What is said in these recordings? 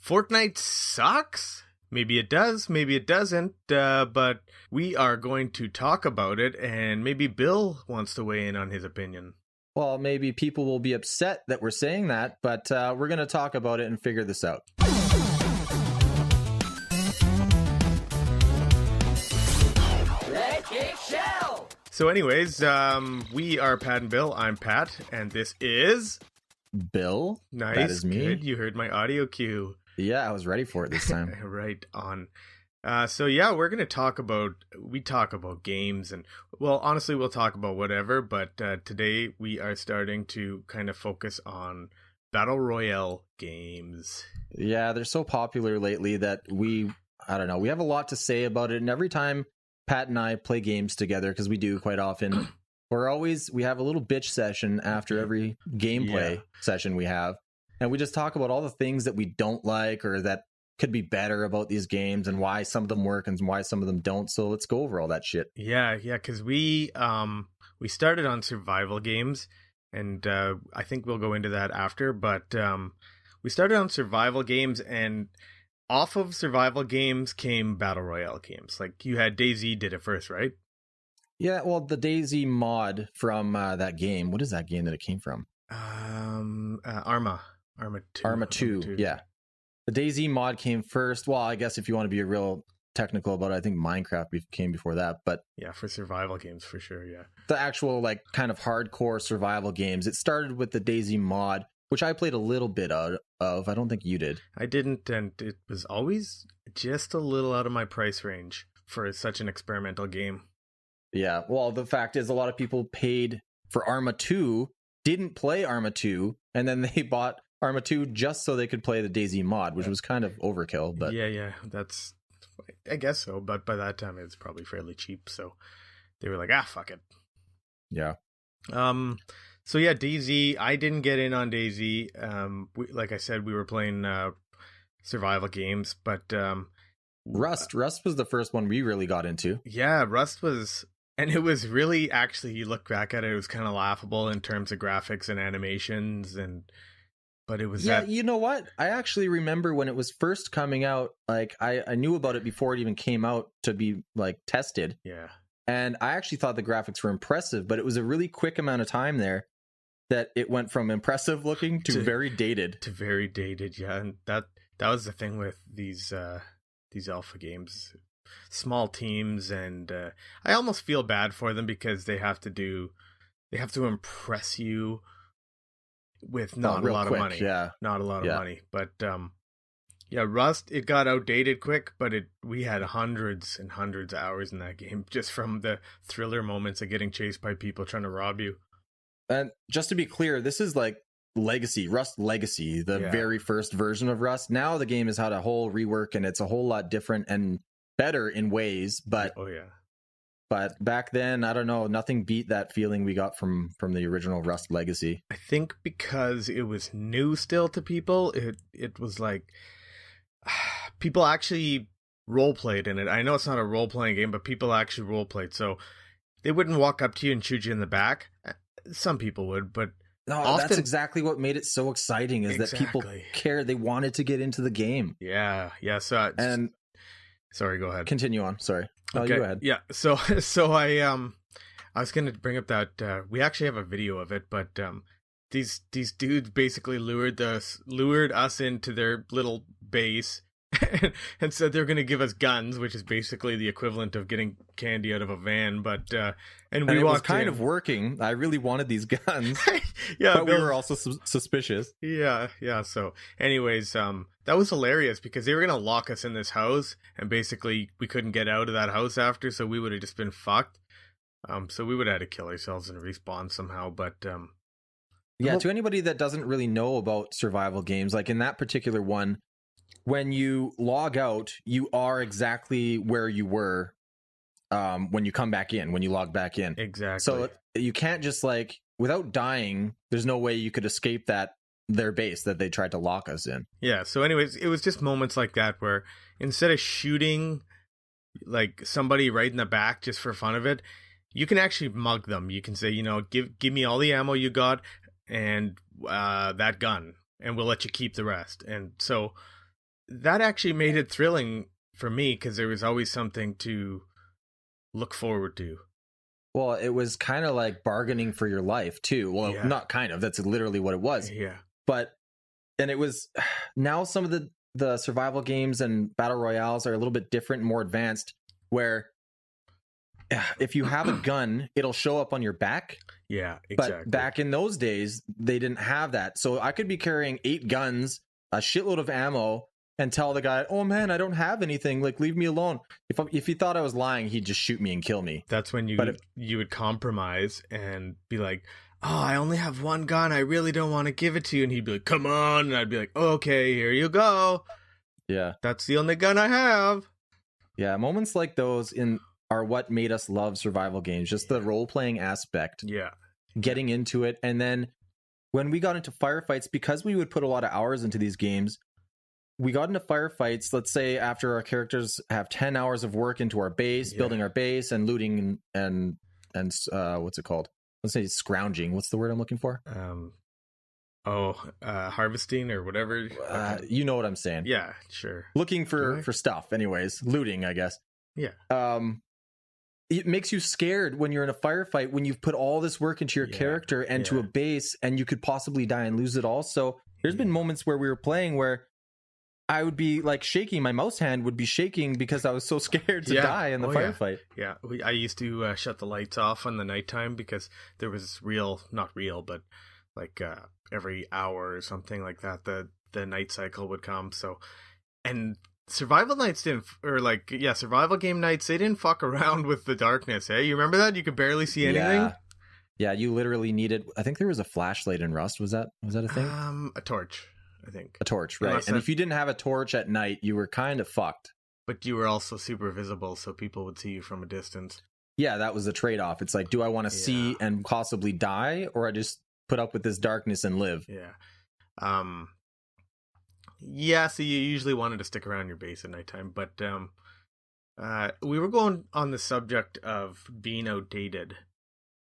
Fortnite sucks? Maybe it does, maybe it doesn't, but we are going to talk about it, and maybe Bill wants to weigh in on his opinion. Well, maybe people will be upset that we're saying that, but we're going to talk about it and figure this out. Let's get shell! So anyways, we are Pat and Bill. I'm Pat, and this is... Bill? Nice, That is me. good. You heard my audio cue. Yeah, I was ready for it this time. Right on. So yeah, we're going to talk about games, and well, honestly, we'll talk about whatever, but today we are starting to kind of focus on Battle Royale games. Yeah, they're so popular lately that we have a lot to say about it, and every time Pat and I play games together, because we do quite often, we have a little bitch session after every gameplay session we have. And we just talk about all the things that we don't like or that could be better about these games and why some of them work and why some of them don't. So let's go over all that shit. Yeah, because we started on survival games, and I think we'll go into that after. But we started on survival games, and off of survival games came Battle Royale games. Like you had DayZ did it first, right? Yeah, well, the DayZ mod from that game. What is that game that it came from? Arma 2, yeah. The DayZ mod came first. Well, I guess if you want to be real technical about it, I think Minecraft came before that. But yeah, for survival games, for sure, yeah. The actual, like, kind of hardcore survival games, it started with the DayZ mod, which I played a little bit of. I don't think you did. I didn't, and it was always just a little out of my price range for such an experimental game. Yeah, well, the fact is a lot of people paid for Arma 2, didn't play Arma 2, and then they bought Arma 2 just so they could play the DayZ mod, which was kind of overkill. But yeah, I guess so. But by that time, it's probably fairly cheap, so they were like, fuck it. Yeah. So yeah, DayZ. I didn't get in on DayZ. Like I said, we were playing survival games, but Rust was the first one we really got into. Yeah, Rust was. And it was really, actually, you look back at it, it was kind of laughable in terms of graphics and animations, but it was you know what? I actually remember when it was first coming out, like, I knew about it before it even came out to be, like, tested. Yeah. And I actually thought the graphics were impressive, but it was a really quick amount of time there that it went from impressive looking to very dated. To very dated, yeah. And that was the thing with these alpha games. Small teams, and I almost feel bad for them because they have to impress you with not a lot of money. Yeah. Not a lot of money. But Rust, it got outdated quick, but we had hundreds and hundreds of hours in that game just from the thriller moments of getting chased by people trying to rob you. And just to be clear, this is like Rust Legacy, the very first version of Rust. Now the game has had a whole rework and it's a whole lot different and better in ways, but but back then, I don't know, nothing beat that feeling we got from the original Rust Legacy. I think because it was new still to people, it was like people actually role played in it. I know it's not a role playing game, but people actually role played, so they wouldn't walk up to you and shoot you in the back. Some people would, but no, often, that's exactly what made it so exciting is that people cared. They wanted to get into the game. Yeah. Sorry, go ahead. Continue on. Sorry. No, okay. You go ahead. Yeah. So I was going to bring up that we actually have a video of it, but these dudes basically lured us into their little base and said they're going to give us guns, which is basically the equivalent of getting candy out of a van. But and we it was walked kind in. of working. I really wanted these guns. Yeah, but we were also suspicious. Yeah. So, anyways, that was hilarious because they were gonna lock us in this house, and basically we couldn't get out of that house after, so we would have just been fucked. So we would have had to kill ourselves and respawn somehow. But to anybody that doesn't really know about survival games, like in that particular one, when you log out, you are exactly where you were when you come back in, when you log back in. Exactly. So you can't just, like, without dying, there's no way you could escape their base that they tried to lock us in. Yeah, so anyways, it was just moments like that where instead of shooting like somebody right in the back just for fun of it, you can actually mug them. You can say, give me all the ammo you got and that gun, and we'll let you keep the rest. And so that actually made it thrilling for me because there was always something to look forward to. Well, it was kind of like bargaining for your life too. Well, Yeah. not kind of. That's literally what it was. Yeah. And it was now some of the survival games and battle royales are a little bit different and more advanced, where if you have a gun, it'll show up on your back. Yeah, exactly. But back in those days, they didn't have that. So I could be carrying 8 guns, a shitload of ammo, and tell the guy, "Oh man, I don't have anything. Like, leave me alone." If he thought I was lying, he'd just shoot me and kill me. That's when you would compromise and be like, "Oh, I only have one gun. I really don't want to give it to you." And he'd be like, "Come on." And I'd be like, "Okay, here you go. Yeah. That's the only gun I have." Yeah, moments like those are what made us love survival games. Just the role-playing aspect. Yeah. Getting into it. And then when we got into firefights, because we would put a lot of hours into these games, we got into firefights, let's say after our characters have 10 hours of work into our base, building our base and looting and what's it called? Let's say scrounging. What's the word I'm looking for? Harvesting or whatever. You know what I'm saying. Yeah, sure. Looking for stuff anyways. Looting, I guess. Yeah. It makes you scared when you're in a firefight, when you've put all this work into your character and to a base, and you could possibly die and lose it all. So there's been moments where we were playing where I would be like shaking. My mouse hand would be shaking because I was so scared to die in the firefight. Yeah. I used to shut the lights off in the nighttime because there was not real, but like every hour or something like that, the night cycle would come. So, and survival nights survival game nights, they didn't fuck around with the darkness. Hey, you remember that? You could barely see anything. Yeah, you literally needed. I think there was a flashlight in Rust. Was that a thing? A torch, I think. A torch, right? And if you didn't have a torch at night, you were kind of fucked. But you were also super visible, so people would see you from a distance. Yeah, that was the trade-off. It's like, do I want to see and possibly die, or I just put up with this darkness and live? Yeah. Yeah, so you usually wanted to stick around your base at nighttime, but we were going on the subject of being outdated.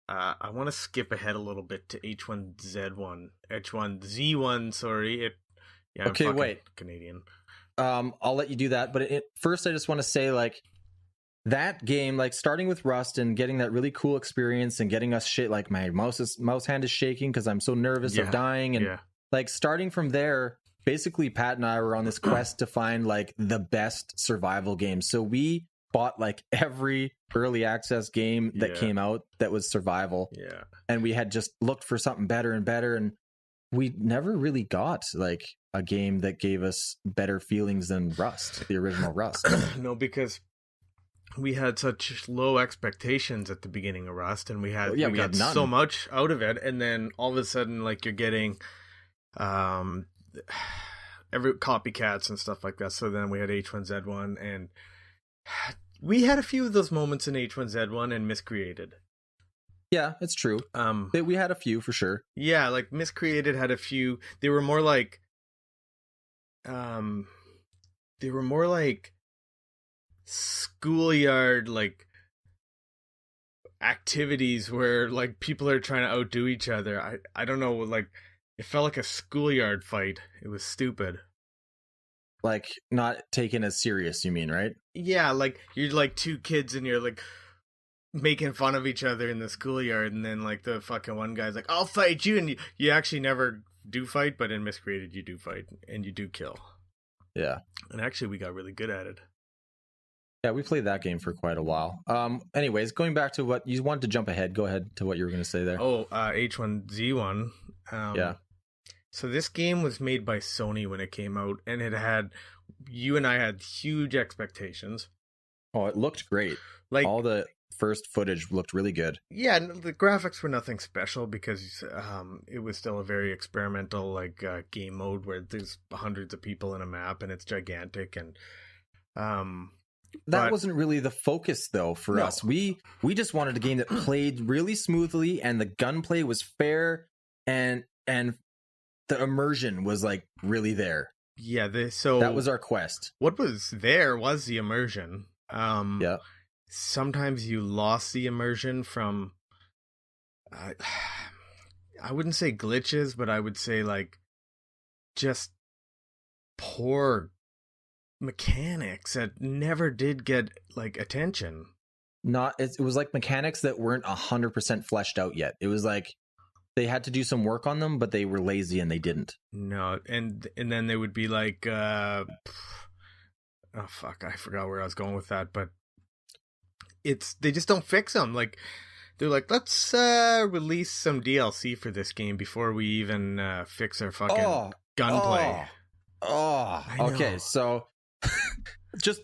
I want to skip ahead a little bit to H1Z1, sorry. Okay, wait. Canadian. I'll let you do that, but first I just want to say, like, that game, like starting with Rust and getting that really cool experience and getting us shit, like my mouse hand is shaking because I'm so nervous of dying, and like starting from there, basically Pat and I were on this quest to find like the best survival game. So we bought like every early access game that came out that was survival. Yeah. And we had just looked for something better and better, and we never really got like a game that gave us better feelings than Rust, the original Rust. No, because we had such low expectations at the beginning of Rust, and we got so much out of it, and then all of a sudden, like, you're getting every copycats and stuff like that. So then we had H1Z1, and we had a few of those moments in H1Z1 and Miscreated. Yeah, it's true. We had a few for sure. Yeah, like Miscreated had a few. They were more like schoolyard like activities where like people are trying to outdo each other. I don't know, like it felt like a schoolyard fight. It was stupid. Like not taken as serious, you mean, right? Yeah, like you're like two kids and you're like making fun of each other in the schoolyard, and then like the fucking one guy's like, "I'll fight you," and you actually never do fight, but in Miscreated you do fight and you do kill. Yeah. And actually we got really good at it. Yeah, we played that game for quite a while. Anyways, going back to what you wanted to jump ahead, go ahead to what you were going to say there. H1Z1. Yeah. So this game was made by Sony when it came out, and you and I had huge expectations. Oh, it looked great. Like all the first footage looked really good. Yeah, the graphics were nothing special because it was still a very experimental like game mode where there's hundreds of people in a map and it's gigantic, and that wasn't really the focus though for us. We just wanted a game that played really smoothly and the gunplay was fair and the immersion was like really there. Yeah, so that was our quest. What was there was the immersion. Yeah. Sometimes you lost the immersion from I wouldn't say glitches, but I would say like just poor mechanics that never did get like attention. It was like mechanics that weren't 100% fleshed out yet. It was like they had to do some work on them, but they were lazy and they didn't. No, and then they would be like, oh fuck, I forgot where I was going with that, but they just don't fix them. Like they're like, let's release some DLC for this game before we even fix our fucking gunplay. Okay, so just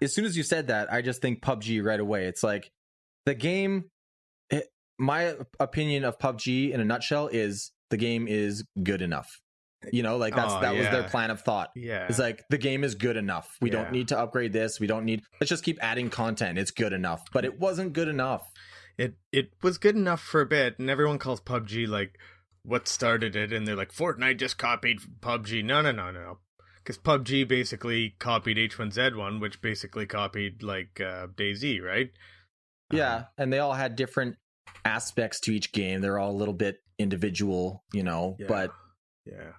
as soon as you said that, I just think PUBG right away. It's like the game. My opinion of PUBG in a nutshell is the game is good enough. You know, like that was their plan of thought. Yeah, it's like the game is good enough. We don't need to upgrade this. Let's just keep adding content. It's good enough, but it wasn't good enough. It was good enough for a bit, and everyone calls PUBG like what started it, and they're like Fortnite just copied PUBG. No. Because PUBG basically copied H1Z1, which basically copied like DayZ, right? Yeah, and they all had different aspects to each game. They're all a little bit individual, you know. But yeah.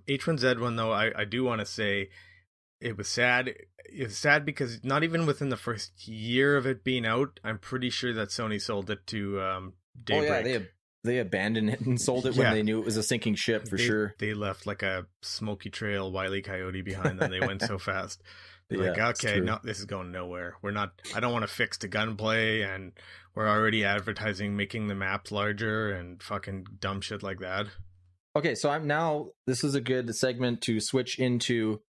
H1Z1 though, I do want to say it was sad. It's sad because not even within the first year of it being out, I'm pretty sure that Sony sold it to Daybreak. Oh yeah, they abandoned it and sold it when they knew it was a sinking ship sure. They left like a smoky trail Wile E. Coyote behind them. They went so fast. Like, okay, no, this is going nowhere. I don't want to fix the gunplay, and we're already advertising making the maps larger and fucking dumb shit like that. Okay, so this is a good segment to switch into,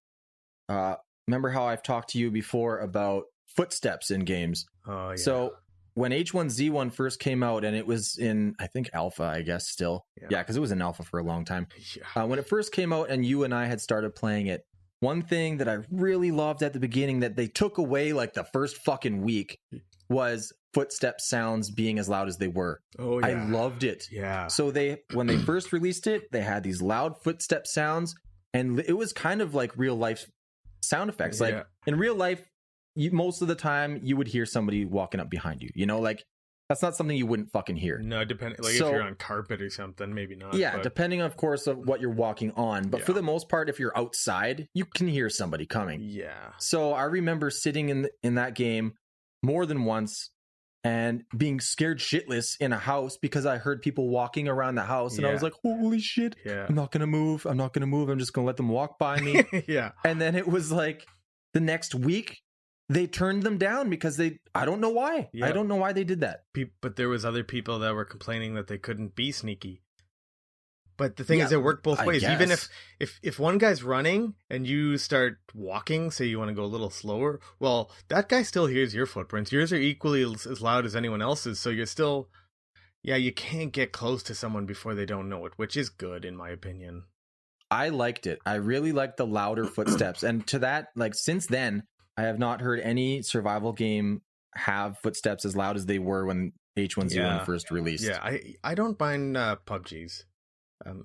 remember how I've talked to you before about footsteps in games? Oh, yeah. So when H1Z1 first came out, and it was in, I think, alpha, I guess, still. Yeah, because it was in alpha for a long time. Yeah. When it first came out and you and I had started playing it, one thing that I really loved at the beginning that they took away like the first fucking week was footstep sounds being as loud as they were. Oh, yeah. I loved it. Yeah. So when they first released it, they had these loud footstep sounds, and it was kind of like real life sound effects. Like in real life, most of the time you would hear somebody walking up behind you. You know, like that's not something you wouldn't fucking hear. No, depending, like if you're on carpet or something, maybe not. Yeah, depending, of course, of what you're walking on. But for the most part, if you're outside, you can hear somebody coming. Yeah. So I remember sitting in that game more than once and being scared shitless in a house because I heard people walking around the house, and I was like, holy shit, I'm not going to move. I'm just going to let them walk by me. Yeah. And then it was like the next week, they turned them down because I don't know why. Yeah. I don't know why they did that. But there was other people that were complaining that they couldn't be sneaky. But the thing is, it worked both ways. Even if one guy's running and you start walking, say you want to go a little slower, well, that guy still hears your footprints. Yours are equally as loud as anyone else's. So you're still, you can't get close to someone before they don't know it, which is good in my opinion. I liked it. I really liked the louder footsteps. And to that, like since then, I have not heard any survival game have footsteps as loud as they were when H1Z1 first released. Yeah, I don't mind PUBG's.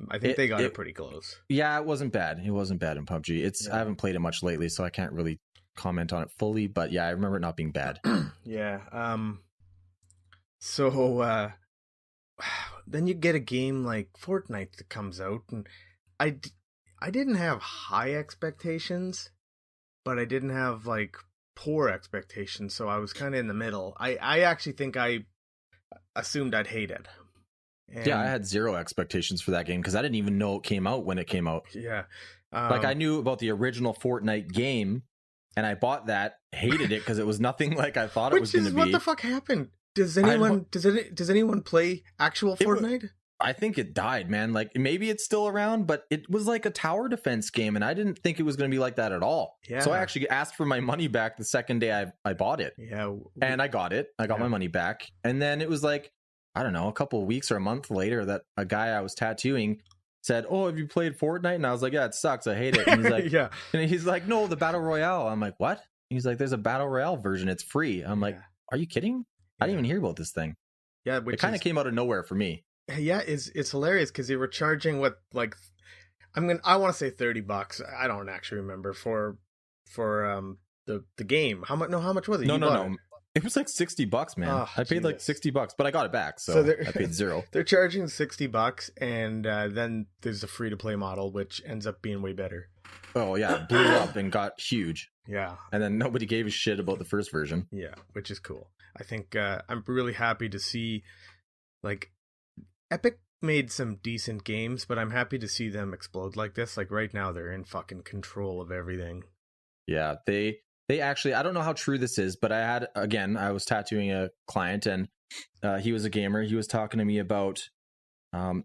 I think they got it pretty close. Yeah, it wasn't bad. It wasn't bad in PUBG. I haven't played it much lately, so I can't really comment on it fully. But yeah, I remember it not being bad. Yeah. So then you get a game like Fortnite that comes out, and I didn't have high expectations, but I didn't have like poor expectations, so I was kind of in the middle. I actually think I assumed I'd hate it. And I had zero expectations for that game because I didn't even know it came out when it came out. Yeah. Like I knew about the original Fortnite game, and I bought that, hated it because it was nothing like I thought it was going to be. What the fuck happened? Does anyone play actual Fortnite? I think it died, man. Like maybe it's still around, but it was like a tower defense game, and I didn't think it was going to be like that at all. Yeah. So I actually asked for my money back the second day I bought it. Yeah. And I got it. I got my money back. And then it was like, I don't know, a couple of weeks or a month later that a guy I was tattooing said, "Oh, have you played Fortnite?" And I was like, "Yeah, it sucks. I hate it." And he's like, yeah. And he's like, "No, the Battle Royale." I'm like, "What?" He's like, "There's a Battle Royale version. It's free." I'm like, "Are you kidding? I didn't even hear about this thing." Yeah, it kind of came out of nowhere for me. Yeah, it's hilarious because they were charging I want to say $30. I don't actually remember for the game. How much was it? No. It was like $60, man. Oh, I paid like $60, but I got it back, so I paid zero. They're charging $60, and then there's a free to play model, which ends up being way better. oh yeah, blew up and got huge. Yeah. And then nobody gave a shit about the first version. Yeah, which is cool. I think I'm really happy to see, like, Epic made some decent games, but I'm happy to see them explode like this. Like, right now, they're in fucking control of everything. Yeah, they actually, I don't know how true this is, but I was tattooing a client, and he was a gamer. He was talking to me about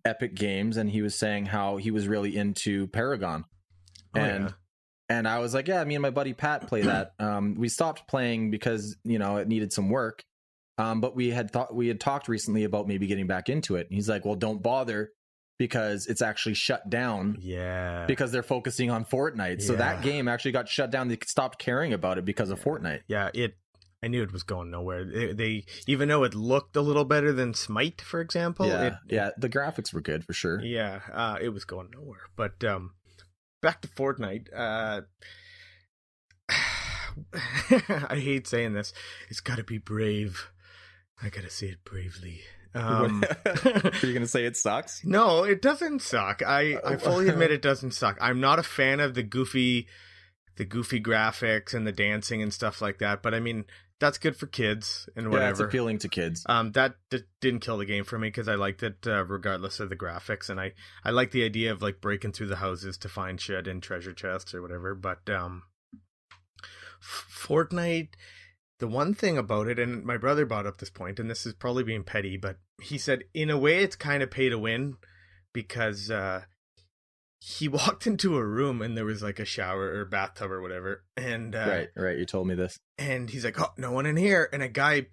Epic Games, and he was saying how he was really into Paragon. And I was like, yeah, me and my buddy Pat play that. We stopped playing because, it needed some work. But we had talked recently about maybe getting back into it. And he's like, well, don't bother because it's actually shut down. Yeah. Because they're focusing on Fortnite. So that game actually got shut down. They stopped caring about it because of Fortnite. Yeah, I knew it was going nowhere. They even though it looked a little better than Smite, for example. Yeah, the graphics were good for sure. Yeah, it was going nowhere. But back to Fortnite. I hate saying this. It's got to be brave. I got to say it bravely. Are you going to say it sucks? No, it doesn't suck. I fully admit it doesn't suck. I'm not a fan of the goofy graphics and the dancing and stuff like that. But I mean, that's good for kids and whatever. Yeah, it's appealing to kids. That didn't kill the game for me because I liked it regardless of the graphics, and I like the idea of like breaking through the houses to find shit in treasure chests or whatever. But Fortnite, the one thing about it, and my brother brought up this point, and this is probably being petty, but he said in a way it's kind of pay to win because he walked into a room and there was like a shower or bathtub or whatever, and right, you told me this, and he's like, oh, no one in here, and a guy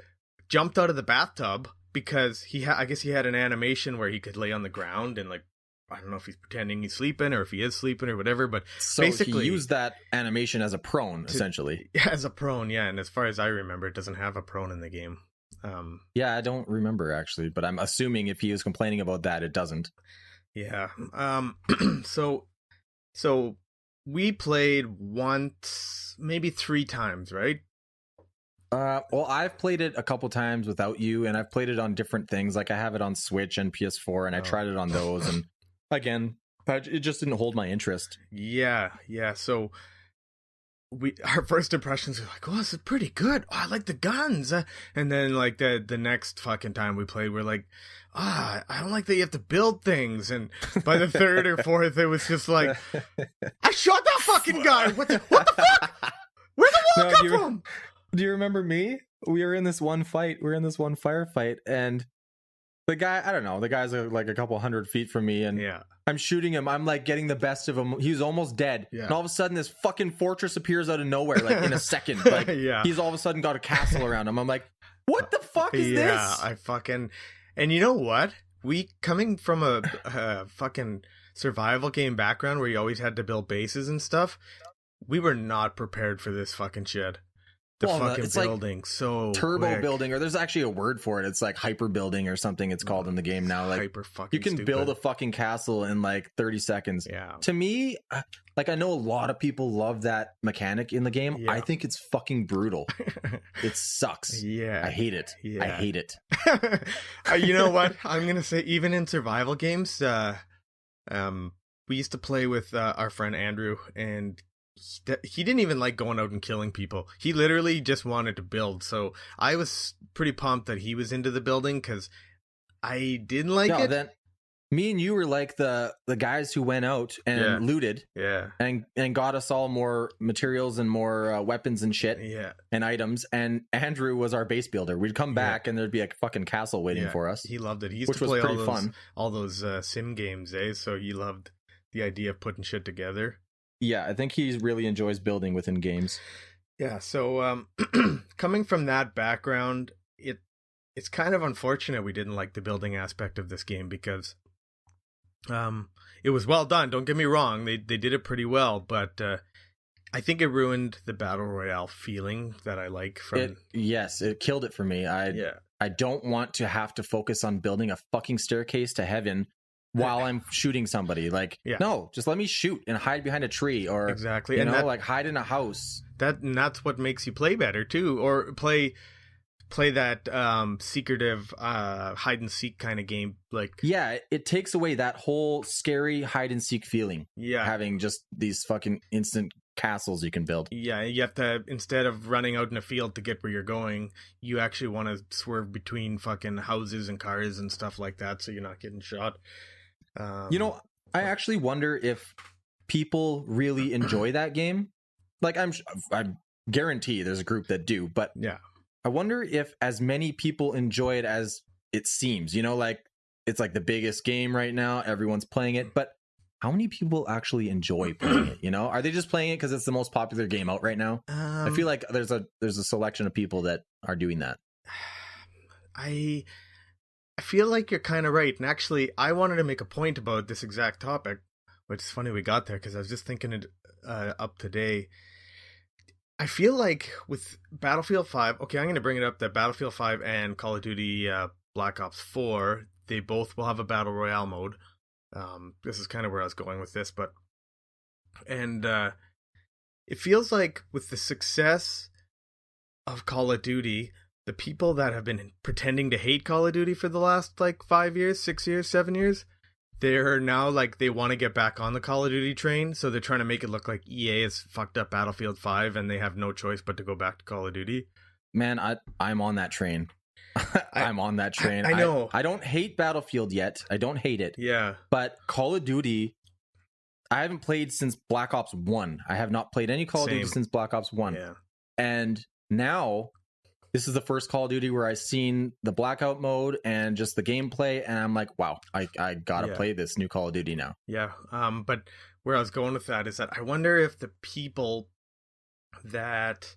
jumped out of the bathtub because I guess he had an animation where he could lay on the ground and like, I don't know if he's pretending he's sleeping or if he is sleeping or whatever, but so basically he used that animation as a prone, essentially. As a prone, yeah, and as far as I remember, it doesn't have a prone in the game. Yeah, I don't remember actually, but I'm assuming if he was complaining about that, it doesn't. Yeah. So we played once, maybe 3 times, right? Well, I've played it a couple times without you, and I've played it on different things. Like I have it on Switch and PS4, and I tried it on those, and again, it just didn't hold my interest. Yeah. So our first impressions were like, oh, this is pretty good. Oh, I like the guns. And then like the next fucking time we played, we're like, I don't like that you have to build things. And by the third or fourth, it was just like, I shot that fucking guy. What the fuck? Where'd the wall come from? Do you remember me? We were in this one fight. We were in this one firefight, and the guy, I don't know, the guy's like a couple 100 feet from me, and I'm shooting him. I'm like getting the best of him. He's almost dead. Yeah. And all of a sudden, this fucking fortress appears out of nowhere, like in a second. Like he's all of a sudden got a castle around him. I'm like, what the fuck is this? Yeah, and you know what? We, coming from a fucking survival game background where you always had to build bases and stuff, we were not prepared for this fucking shit. Fucking building, like so turbo quick. Building, or there's actually a word for it. It's like hyper building or something. It's called in the game now. Like hyper fucking you can stupid. Build a fucking castle in like 30 seconds. Yeah. To me, like I know a lot of people love that mechanic in the game. Yeah. I think it's fucking brutal. It sucks. Yeah. I hate it. Yeah. I hate it. You know what? I'm gonna say even in survival games, we used to play with our friend Andrew, and he didn't even like going out and killing people. He literally just wanted to build. So I was pretty pumped that he was into the building because I didn't like it. Then me and you were like the guys who went out and looted, and got us all more materials and more weapons and shit, and items. And Andrew was our base builder. We'd come back and there'd be a fucking castle waiting for us. He loved it. He used to play all those sim games, so he loved the idea of putting shit together. Yeah, I think he really enjoys building within games. Yeah, so coming from that background, it's kind of unfortunate we didn't like the building aspect of this game because it was well done. Don't get me wrong, they did it pretty well, but I think it ruined the Battle Royale feeling that I like from it. Yes, it killed it for me. I don't want to have to focus on building a fucking staircase to heaven while I'm shooting somebody. Like, no, just let me shoot and hide behind a tree, or exactly, and like hide in a house. And that's what makes you play better too, or play play that secretive hide and seek kind of game. Like, Yeah, it takes away that whole scary hide and seek feeling. yeah, Having just these fucking instant castles you can build. yeah, you have to, instead of running out in a field to get where you're going, you actually want to swerve between fucking houses and cars and stuff like that, so you're not getting shot. You know, I actually wonder if people really enjoy that game. Like, I guarantee there's a group that do, but yeah, I wonder if as many people enjoy it as it seems. You know, like, it's like the biggest game right now. Everyone's playing it, but how many people actually enjoy playing it? You know, are they just playing it because it's the most popular game out right now? I feel like there's a selection of people that are doing that. I feel like you're kind of right. And actually, I wanted to make a point about this exact topic, which is funny we got there because I was just thinking it up today. I feel like with Battlefield 5, okay, I'm going to bring it up that Battlefield 5 and Call of Duty Black Ops 4, they both will have a Battle Royale mode. This is kind of where I was going with this, but... And it feels like with the success of Call of Duty, the people that have been pretending to hate Call of Duty for the last, like, 5 years, 6 years, 7 years... They're now, like, they want to get back on the Call of Duty train, so they're trying to make it look like EA has fucked up Battlefield 5 and they have no choice but to go back to Call of Duty. Man, I'm on that train. I'm on that train. I know. I don't hate Battlefield yet. I don't hate it. Yeah. But Call of Duty, I haven't played since Black Ops 1. I have not played any Call of Duty since Black Ops 1. Yeah. And now... this is the first Call of Duty where I've seen the blackout mode and just the gameplay, and I'm like, wow, I gotta play this new Call of Duty now. Yeah. But where I was going with that is that I wonder if the people that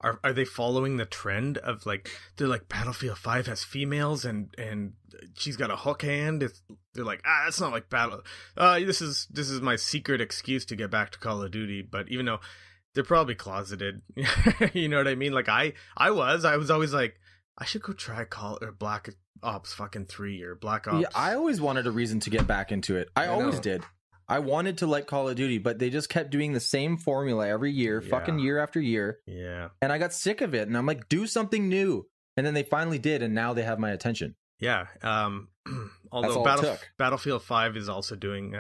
are they following the trend of, like, they're like, Battlefield 5 has females and she's got a hook hand. They're like, that's not like Battle. This is my secret excuse to get back to Call of Duty. But even though they're probably closeted. You know what I mean? Like, I was always like, I should go try Black Ops fucking 3 or Black Ops. Yeah, I always wanted a reason to get back into it. I always did. I wanted to like Call of Duty, but they just kept doing the same formula every year, fucking year after year. Yeah. And I got sick of it, and I'm like, do something new. And then they finally did, and now they have my attention. Yeah. Although Battlefield 5 is also doing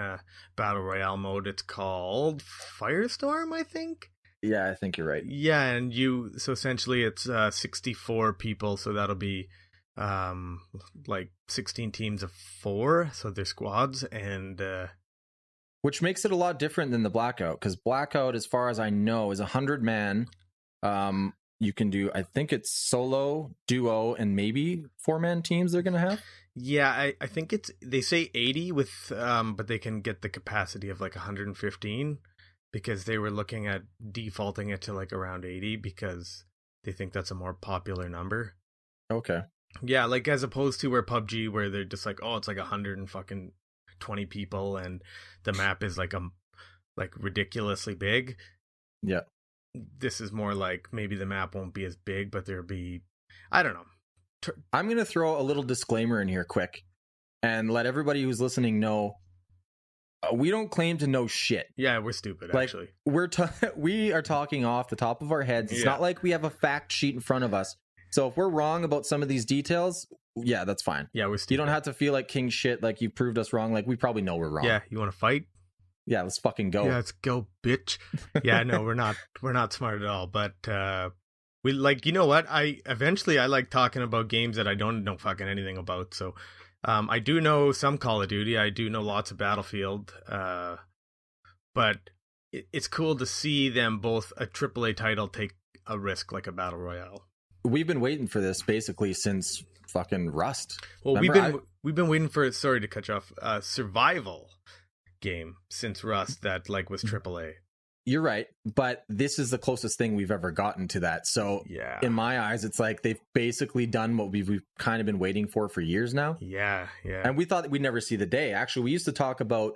Battle Royale mode. It's called Firestorm, I think. Yeah, I think you're right. Yeah, and so essentially it's 64 people, so that'll be like 16 teams of 4, so they're squads, and which makes it a lot different than the Blackout, because Blackout, as far as I know, is 100-man. You can do, I think it's solo, duo, and maybe 4-man teams they're gonna have. Yeah, I think they say 80 with but they can get the capacity of like 115. Because they were looking at defaulting it to like around 80 because they think that's a more popular number. Okay. Yeah, like as opposed to where PUBG, where they're just like, oh, it's like 120 people and the map is like ridiculously big. Yeah. This is more like maybe the map won't be as big, but there'll be, I don't know. I'm going to throw a little disclaimer in here quick and let everybody who's listening know we don't claim to know shit. Yeah, we're stupid, like, actually. We are talking off the top of our heads. It's not like we have a fact sheet in front of us. So if we're wrong about some of these details, yeah, that's fine. Yeah, we're stupid. You don't have to feel like king shit, like you proved us wrong. Like, we probably know we're wrong. Yeah, you want to fight? Yeah, let's fucking go. Yeah, let's go, bitch. Yeah, no, we're not smart at all. But we like, you know what? I like talking about games that I don't know fucking anything about. So I do know some Call of Duty. I do know lots of Battlefield. But it's cool to see them both a AAA title take a risk like a Battle Royale. We've been waiting for this basically since fucking Rust. Well, we've been waiting for, sorry to cut you off, survival game since Rust that like was AAA. You're right, but this is the closest thing we've ever gotten to that. So yeah, in my eyes, it's like they've basically done what we've kind of been waiting for years now. Yeah. And we thought that we'd never see the day. Actually, we used to talk about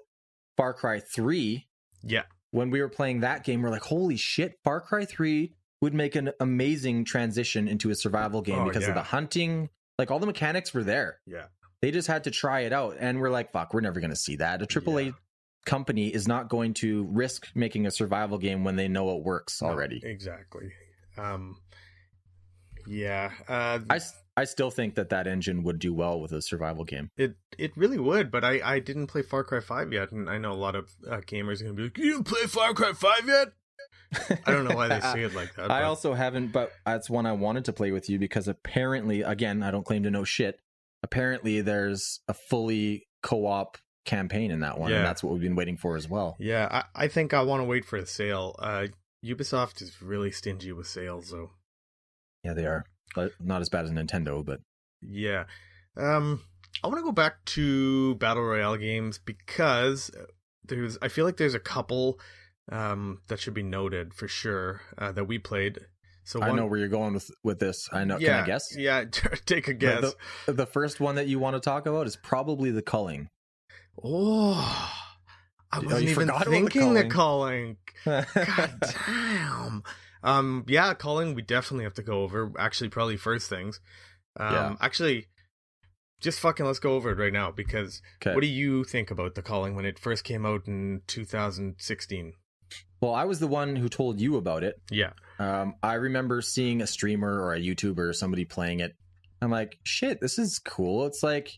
Far Cry 3. Yeah. When we were playing that game, we're like, holy shit, Far Cry 3 would make an amazing transition into a survival game because of the hunting. Like, all the mechanics were there. Yeah. They just had to try it out. And we're like, fuck, we're never going to see that. A AAA company is not going to risk making a survival game when they know it works already. Exactly. Yeah. I still think that engine would do well with a survival game. It really would, but I didn't play Far Cry 5 yet, and I know a lot of gamers are going to be like, you didn't play Far Cry 5 yet? I don't know why they say it like that. I also haven't, but that's one I wanted to play with you because apparently, again, I don't claim to know shit. Apparently, there's a fully co-op campaign in that one, and that's what we've been waiting for as well. Yeah, I think I want to wait for the sale. Ubisoft is really stingy with sales, though. Yeah, they are. But not as bad as Nintendo, but... Yeah. I want to go back to Battle Royale games because I feel like there's a couple that should be noted for sure that we played. So I know where you're going with this. I know. Yeah, can I guess? Yeah, take a guess. The first one that you want to talk about is probably the culling. Oh, I wasn't even thinking the culling. God damn. Yeah, culling we definitely have to go over. Actually, probably first things. Actually, just fucking let's go over it right now because what do you think about the culling when it first came out in 2016? Well, I was the one who told you about it. Yeah. I remember seeing a streamer or a YouTuber or somebody playing it. I'm like, shit, this is cool. It's like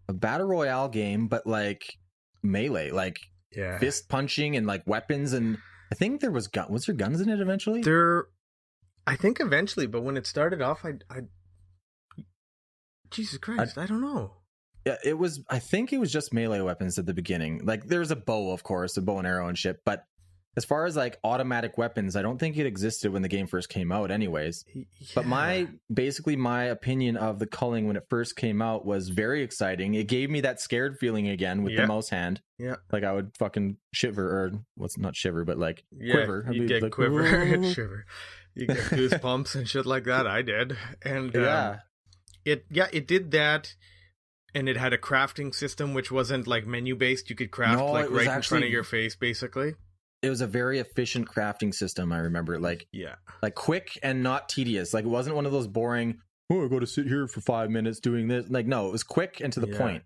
a battle royale game, but like melee, like fist punching and like weapons. And I think there was there guns in it eventually? I think eventually, but when it started off, I Jesus Christ, I don't know. Yeah, it was. I think it was just melee weapons at the beginning. Like there's a bow, of course, a bow and arrow and shit, but as far as like automatic weapons, I don't think it existed when the game first came out anyways. Yeah. But my opinion of the culling when it first came out was very exciting. It gave me that scared feeling again with the mouse hand. Yeah. Like I would fucking shiver or not shiver, but like quiver. You get like, quiver and shiver. You get goosebumps and shit like that. I did. And it did that. And it had a crafting system which wasn't like menu based. You could craft right in front of your face basically. It was a very efficient crafting system. I remember like quick and not tedious. Like it wasn't one of those boring, I got to sit here for 5 minutes doing this. Like, no, it was quick and to the point.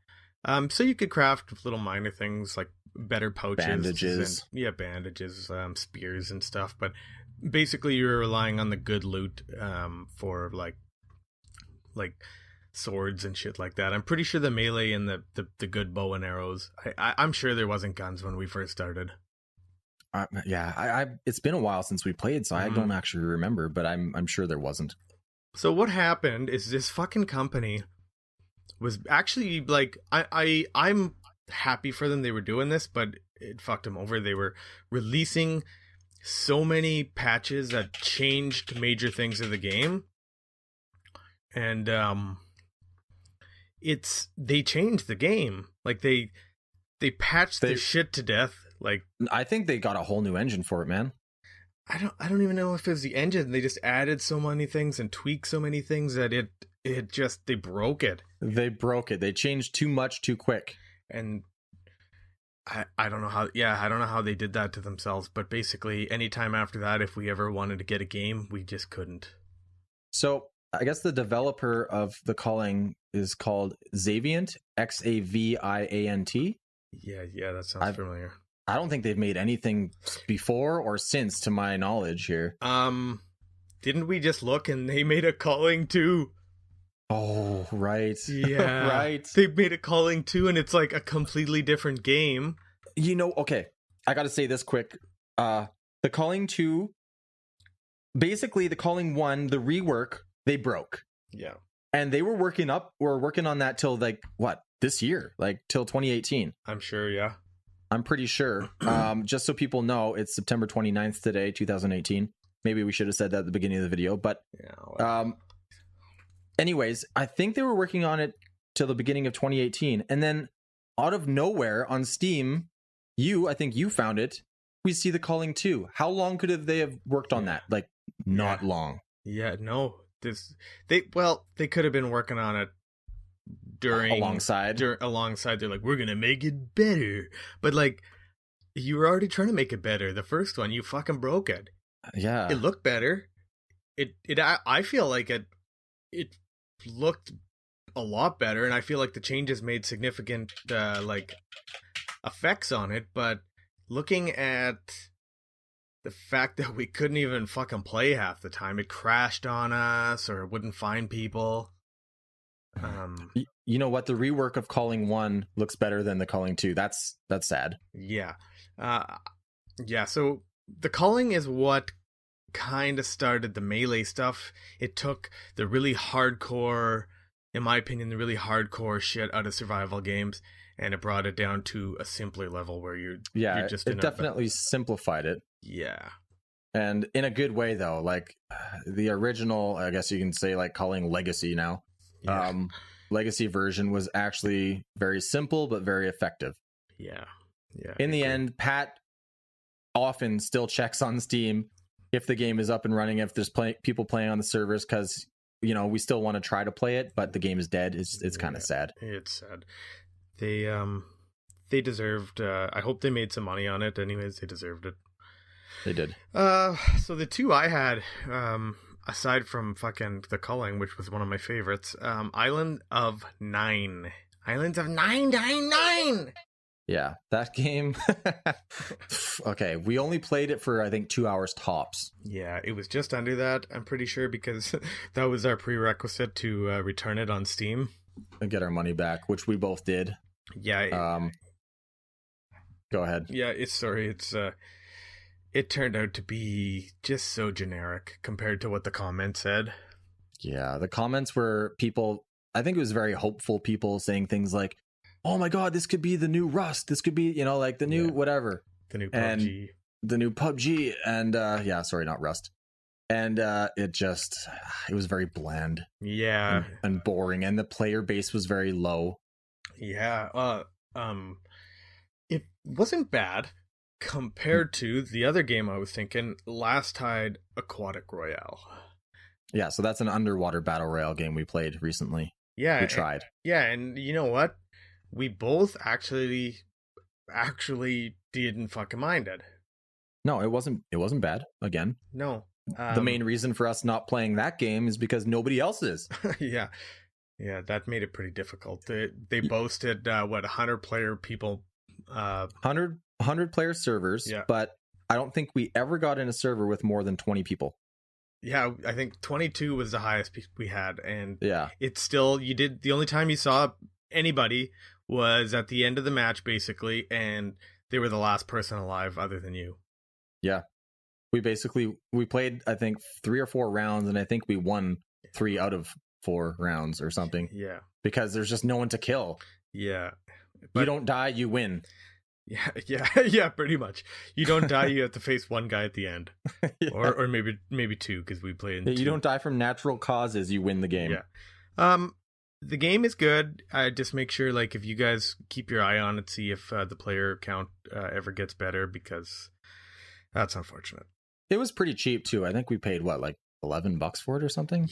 So you could craft little minor things like better pouches. Bandages. Bandages, spears and stuff. But basically you're relying on the good loot for like swords and shit like that. I'm pretty sure the melee and the good bow and arrows. I'm sure there wasn't guns when we first started. It's been a while since we played, so I don't actually remember, but I'm sure there wasn't. So what happened is this fucking company was actually like, I'm happy for them they were doing this, but it fucked them over. They were releasing so many patches that changed major things of the game, and they changed the game. Like they patched the shit to death. Like I think they got a whole new engine for it, man. I don't even know if it was the engine. They just added so many things and tweaked so many things that they broke it. They broke it. They changed too much too quick. And I don't know how. Yeah, I don't know how they did that to themselves. But basically, anytime after that, if we ever wanted to get a game, we just couldn't. So I guess the developer of the culling is called Xaviant, Xaviant. Yeah, that sounds familiar. I don't think they've made anything before or since, to my knowledge here. Didn't we just look and they made a Culling 2? Oh, right. Yeah. Right. They made a Culling 2 and it's like a completely different game. You know, okay. I got to say this quick. The Culling 2, basically the Culling 1, the rework, they broke. Yeah. And they were working on that till like, what, this year? Like till 2018. I'm sure, yeah. I'm pretty sure. Just so people know, it's September 29th today, 2018. Maybe we should have said that at the beginning of the video. But anyways, I think they were working on it till the beginning of 2018. And then out of nowhere on Steam, I think you found it. We see the Culling 2. How long they have worked on that? Like, not long. Yeah, no. They could have been working on it alongside. They're like, we're gonna make it better, but like you were already trying to make it better. The first one, you fucking broke it. Yeah, it looked better. I feel like it looked a lot better, and I feel like the changes made significant like effects on it. But looking at the fact that we couldn't even fucking play half the time. It crashed on us or it wouldn't find people. You know what? The rework of Calling 1 looks better than the Calling 2. That's sad. Yeah. Yeah, so the culling is what kind of started the melee stuff. It took the really hardcore, in my opinion, the really hardcore shit out of survival games, and it brought it down to a simpler level where you're just it definitely simplified it. Yeah. And in a good way, though. Like, the original, I guess you can say, like, Calling Legacy now. Yeah. Legacy version was actually very simple, but very effective. Yeah. In the end, Pat often still checks on Steam if the game is up and running, if there's people playing on the servers, because, you know, we still want to try to play it, but the game is dead. It's kind of sad. It's sad. They deserved, I hope they made some money on it. Anyways, they deserved it. They did. So the two I had, aside from fucking the culling, which was one of my favorites, Island of 9. Islands of 999! Yeah, that game. Okay, we only played it for, I think, 2 hours tops. Yeah, it was just under that, I'm pretty sure, because that was our prerequisite to return it on Steam. And get our money back, which we both did. Yeah. Go ahead. Yeah, it turned out to be just so generic compared to what the comments said. Yeah, the comments were people, I think it was very hopeful people saying things like, oh my god, this could be the new Rust. This could be, you know, like the new whatever. The new PUBG. And the new PUBG. And yeah, sorry, not Rust. And it was very bland. Yeah. And boring. And the player base was very low. Yeah. It wasn't bad compared to the other game I was thinking, Last Tide Aquatic Royale. Yeah, so that's an underwater battle royale game we played recently. Yeah. We tried. And you know what? We both actually didn't fucking mind it. No, it wasn't bad, again. No. The main reason for us not playing that game is because nobody else is. Yeah, that made it pretty difficult. They boasted 100 player people, 100 player servers. Yeah. But I don't think we ever got in a server with more than 20 people. Yeah, I think 22 was the highest we had, and yeah, it's still the only time you saw anybody was at the end of the match, basically, and they were the last person alive other than you. Yeah. We played, I think, 3 or 4 rounds, and I think we won 3 out of 4 rounds or something. Yeah. Because there's just no one to kill. Yeah. But you don't die, you win. Yeah, pretty much. You don't die, you have to face one guy at the end. Yeah. Or maybe 2, because we play in 2. You don't die from natural causes, you win the game. Yeah. The game is good. I just make sure, like, if you guys keep your eye on it, see if the player count ever gets better, because that's unfortunate. It was pretty cheap too. I think we paid like $11 for it or something.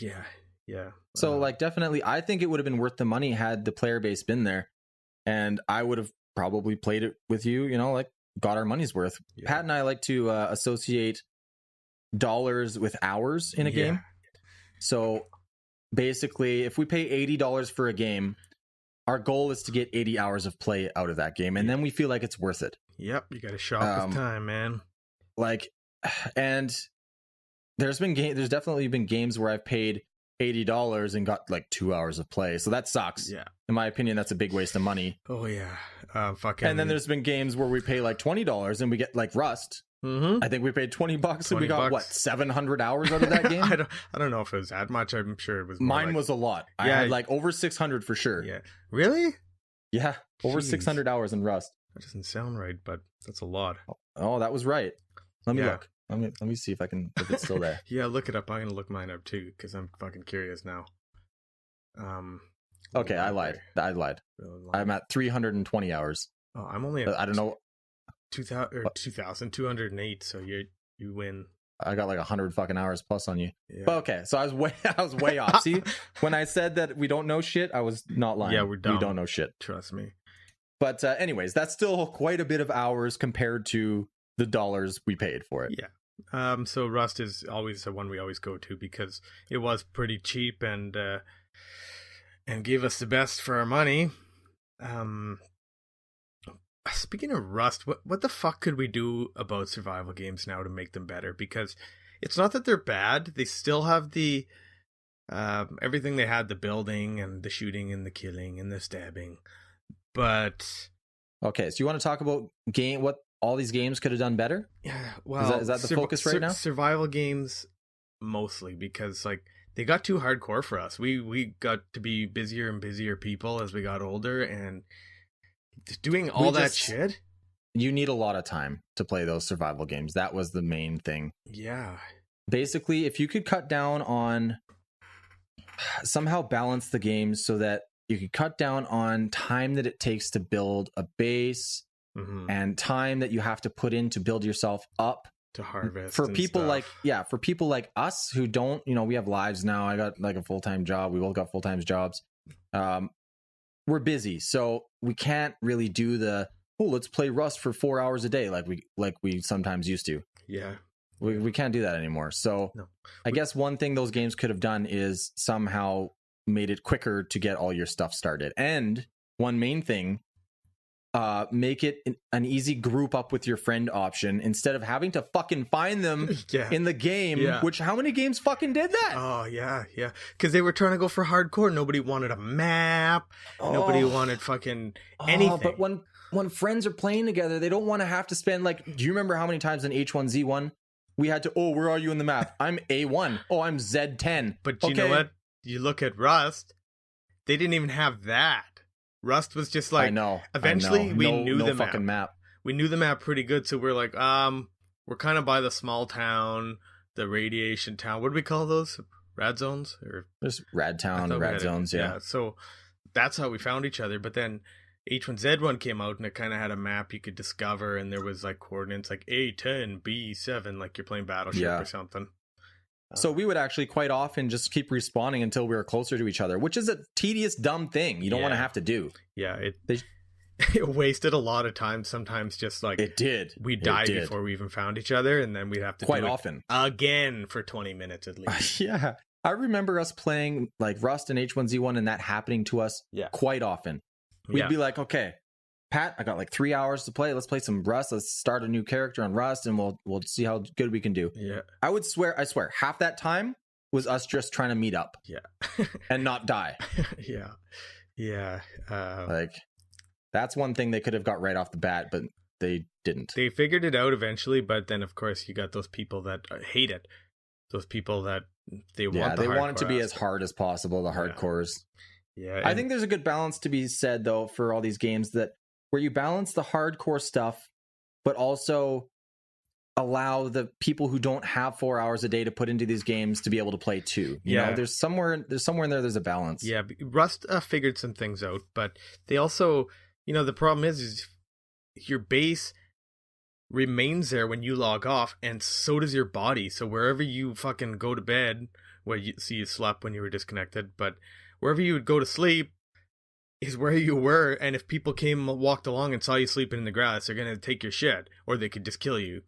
Yeah. So like, definitely, I think it would have been worth the money had the player base been there, and I would have probably played it with you. You know, like, got our money's worth. Yeah. Pat and I like to associate dollars with hours in a game. So basically, if we pay $80 for a game, our goal is to get 80 hours of play out of that game, and then we feel like it's worth it. Yep, you got to shop with time, man. Like, and there's definitely been games where I've paid $80 and got like 2 hours of play, so that sucks. Yeah, in my opinion, that's a big waste of money. Oh yeah, fucking. And then there's been games where we pay like $20 and we get like Rust. Mm-hmm. I think we paid $20 and we got what, 700 hours out of that game. I don't know if it was that much. I'm sure it was. Mine was a lot. I had like over 600 for sure. Yeah, really? Yeah, over 600 hours in Rust. That doesn't sound right, but that's a lot. Oh, that was right. Let me look. Let me see if it's still there. Yeah, look it up. I'm gonna look mine up too, because I'm fucking curious now. Okay, I lied. I'm at 320 hours. Oh, I'm only at, I don't know, 2,208. So you win. I got like 100 fucking hours plus on you. Yeah. But okay, so I was way off. See, when I said that we don't know shit, I was not lying. Yeah, we're dumb. We don't know shit. Trust me. But anyways, that's still quite a bit of hours compared to the dollars we paid for it. Yeah. So Rust is always the one we always go to because it was pretty cheap and gave us the best for our money. speaking of Rust, what the fuck could we do about survival games now to make them better? Because it's not that they're bad; they still have the everything they had, the building and the shooting and the killing and the stabbing. But Okay, so you want to talk about what all these games could have done better? yeah, well, Is that the focus right now? Survival games mostly, because like they got too hardcore for us. We got to be busier and busier people as we got older, and doing all that shit. You need a lot of time to play those survival games. That was the main thing. Yeah. Basically, if you could cut down on somehow balance the games so that you could cut down on time that it takes to build a base and time that you have to put in to build yourself up to harvest for people stuff. for people like us who don't, we have lives now. I got like a full-time job. We both got full-time jobs. We're busy, so we can't really do let's play Rust for 4 hours a day like we sometimes used to. Yeah. We can't do that anymore. So no. I guess one thing those games could have done is somehow made it quicker to get all your stuff started. And one main thing, make it an easy group up with your friend option instead of having to fucking find them in the game, which how many games fucking did that? Oh, yeah. Because they were trying to go for hardcore. Nobody wanted a map. Nobody wanted fucking anything. But when friends are playing together, they don't want to have to spend do you remember how many times in H1Z1 we had to, where are you in the map? I'm A1. Oh, I'm Z10. But you know what? You look at Rust, they didn't even have that. Rust was just like, eventually we knew the fucking map. We knew the map pretty good, so we're like, we're kind of by the small town, the radiation town. What do we call those? Rad zones? There's Rad Town, Rad Zones, yeah. So that's how we found each other. But then H1Z1 came out and it kind of had a map you could discover, and there was like coordinates like A10, B7, like you're playing Battleship or something. So we would actually quite often just keep respawning until we were closer to each other, which is a tedious, dumb thing you don't want to have to do. Yeah, it wasted a lot of time. Sometimes just like it did. We died before we even found each other, and then we'd have to quite do often it again for 20 minutes at least. Yeah, I remember us playing like Rust and H1Z1 and that happening to us quite often. We'd be like, okay, Pat, I got like 3 hours to play. Let's play some Rust. Let's start a new character on Rust, and we'll see how good we can do. Yeah, I swear, half that time was us just trying to meet up. Yeah, and not die. Yeah. Like that's one thing they could have got right off the bat, but they didn't. They figured it out eventually, but then of course you got those people that hate it. Those people that they want it to be as hard as possible. The hardcores. Yeah, I think there's a good balance to be said though for all these games that where you balance the hardcore stuff, but also allow the people who don't have 4 hours a day to put into these games to be able to play too. You know, there's somewhere in there there's a balance. Yeah, Rust figured some things out, but they also, the problem is your base remains there when you log off, and so does your body. So wherever you fucking go to bed, you slept when you were disconnected, but wherever you would go to sleep is where you were, and if people walked along and saw you sleeping in the grass, they're gonna take your shit, or they could just kill you.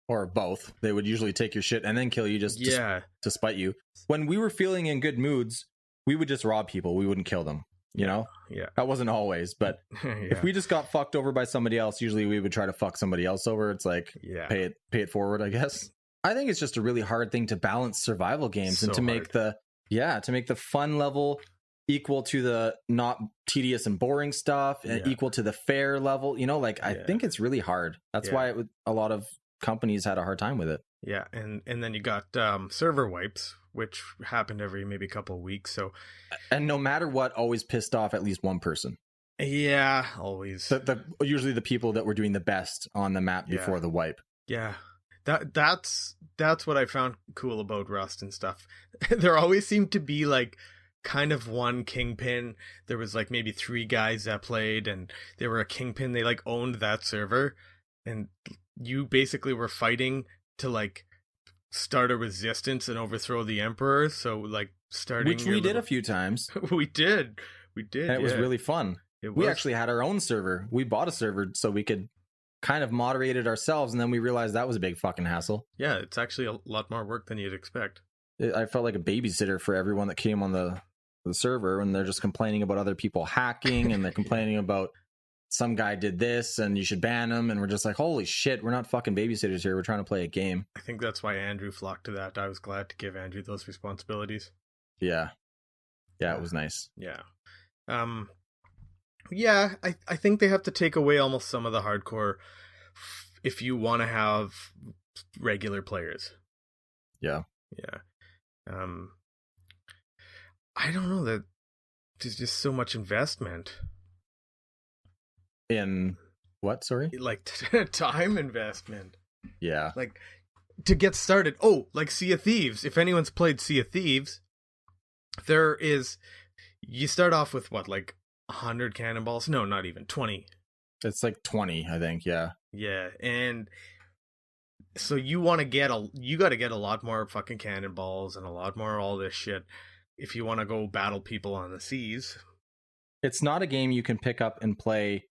Or both. They would usually take your shit and then kill you just to spite you. When we were feeling in good moods, we would just rob people. We wouldn't kill them. You know? Yeah. That wasn't always, but if we just got fucked over by somebody else, usually we would try to fuck somebody else over. It's like pay it forward, I guess. I think it's just a really hard thing to balance survival games and to make the fun level equal to the not tedious and boring stuff and equal to the fair level. I think it's really hard. That's why a lot of companies had a hard time with it. Yeah, and then you got server wipes, which happened every maybe couple of weeks. So, and no matter what, always pissed off at least one person. Yeah, always. Usually the people that were doing the best on the map before the wipe. Yeah, that's what I found cool about Rust and stuff. There always seemed to be like kind of one kingpin. There was like maybe 3 guys that played, and they were a kingpin. They like owned that server, and you basically were fighting to like start a resistance and overthrow the emperor. So like which we did a few times. we did and it was really fun. We actually had our own server. We bought a server so we could kind of moderate it ourselves, and then we realized that was a big fucking hassle. Yeah, it's actually a lot more work than you'd expect. I felt like a babysitter for everyone that came on the server, and they're just complaining about other people hacking, and they're complaining about some guy did this and you should ban him. And we're just like, holy shit, we're not fucking babysitters here. We're trying to play a game. I think that's why Andrew flocked to that. I was glad to give Andrew those responsibilities. Yeah. Yeah, it was nice. Yeah. Yeah, I think they have to take away almost some of the hardcore if you want to have regular players. Yeah. Yeah. I don't know, that there's just so much investment. In what, sorry? Like time investment. Yeah. Like to get started. Oh, like Sea of Thieves. If anyone's played Sea of Thieves, you start off with what, like 100 cannonballs? No, not even 20. It's like 20, I think. Yeah. Yeah, and so you got to get a lot more fucking cannonballs and a lot more all this shit if you want to go battle people on the seas. It's not a game you can pick up and play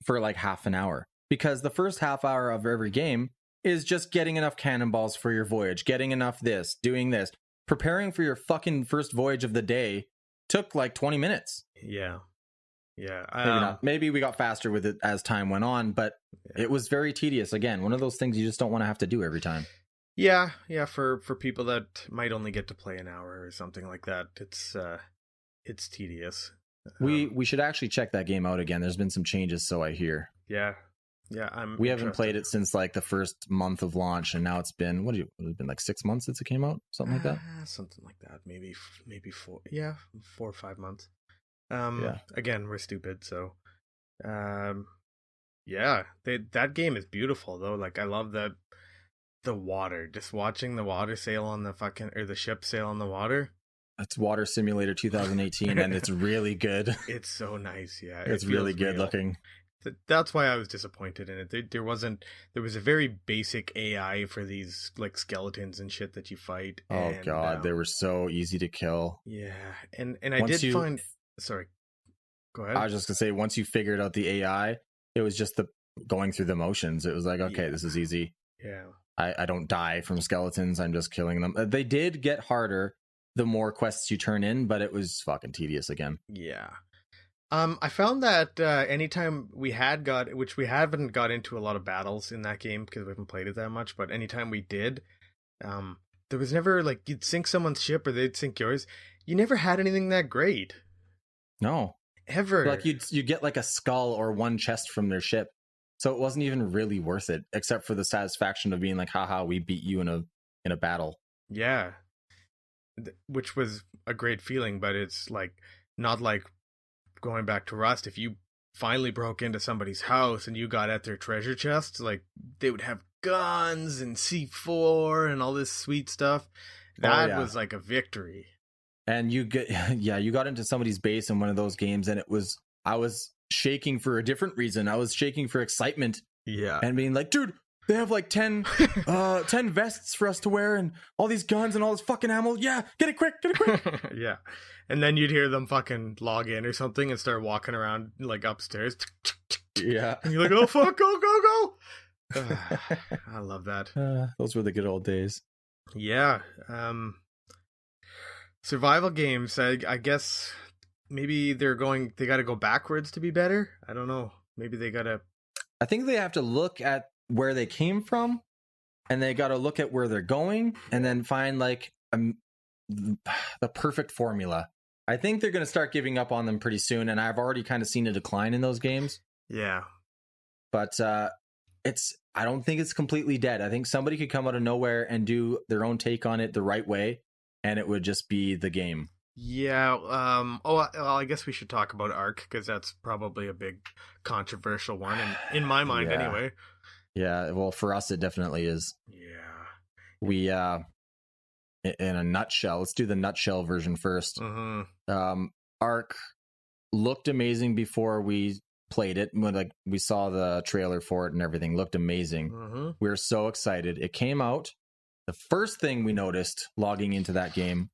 for like half an hour, because the first half hour of every game is just getting enough cannonballs for your voyage, getting enough this, doing this. Preparing for your fucking first voyage of the day took like 20 minutes. Yeah. Yeah. Maybe not. Maybe we got faster with it as time went on, but it was very tedious. Again, one of those things you just don't want to have to do every time. Yeah. Yeah. For people that might only get to play an hour or something like that, it's tedious. We should actually check that game out again. There's been some changes, so I hear. Yeah. Yeah. We haven't played it since like the first month of launch, and now it's been it's been like 6 months since it came out, something like that. Something like that. Maybe 4. Yeah, 4 or 5 months. Again, we're stupid, so yeah, that game is beautiful though. Like I love the water, just watching the water sail on the ship sail on the water. It's Water Simulator 2018 and it's really good. It's so nice. Yeah, it's really good looking. That's why I was disappointed in it. There was a very basic AI for these like skeletons and shit that you fight. Oh god, they were so easy to kill. Yeah, and I did find. Sorry, go ahead. I was just gonna say, once you figured out the AI, it was just the going through the motions. It was like, okay, this is easy. Yeah, I don't die from skeletons. I'm just killing them. They did get harder the more quests you turn in, but it was fucking tedious again. Yeah. I found that anytime we haven't got into a lot of battles in that game because we haven't played it that much, but anytime we did, there was never like you'd sink someone's ship or they'd sink yours. You never had anything that great. No. Ever. Like you get like a skull or one chest from their ship. So it wasn't even really worth it, except for the satisfaction of being like, haha, we beat you in a battle. Yeah. Which was a great feeling, but it's like not like going back to Rust. If you finally broke into somebody's house and you got at their treasure chests, like they would have guns and C4 and all this sweet stuff. That was like a victory. And you got into somebody's base in one of those games, and I was shaking for a different reason. I was shaking for excitement. Yeah. And being like, dude, they have like 10 vests for us to wear and all these guns and all this fucking ammo. Yeah, get it quick. Yeah. And then you'd hear them fucking log in or something and start walking around like upstairs. Yeah. And you're like, oh fuck, go. I love that. Those were the good old days. Yeah. Survival games, I guess maybe they got to go backwards to be better. I don't know. Maybe they got to. I think they have to look at where they came from, and they got to look at where they're going, and then find like the perfect formula. I think they're going to start giving up on them pretty soon, and I've already kind of seen a decline in those games. Yeah. But I don't think it's completely dead. I think somebody could come out of nowhere and do their own take on it the right way, and it would just be the game. Yeah. Well, I guess we should talk about Ark, because that's probably a big controversial one, in my mind, anyway. Yeah. Well, for us, it definitely is. Yeah. We in a nutshell, let's do the nutshell version first. Mm-hmm. Ark looked amazing before we played it. When we saw the trailer for it and everything, looked amazing. Mm-hmm. We were so excited. It came out. The first thing we noticed logging into that game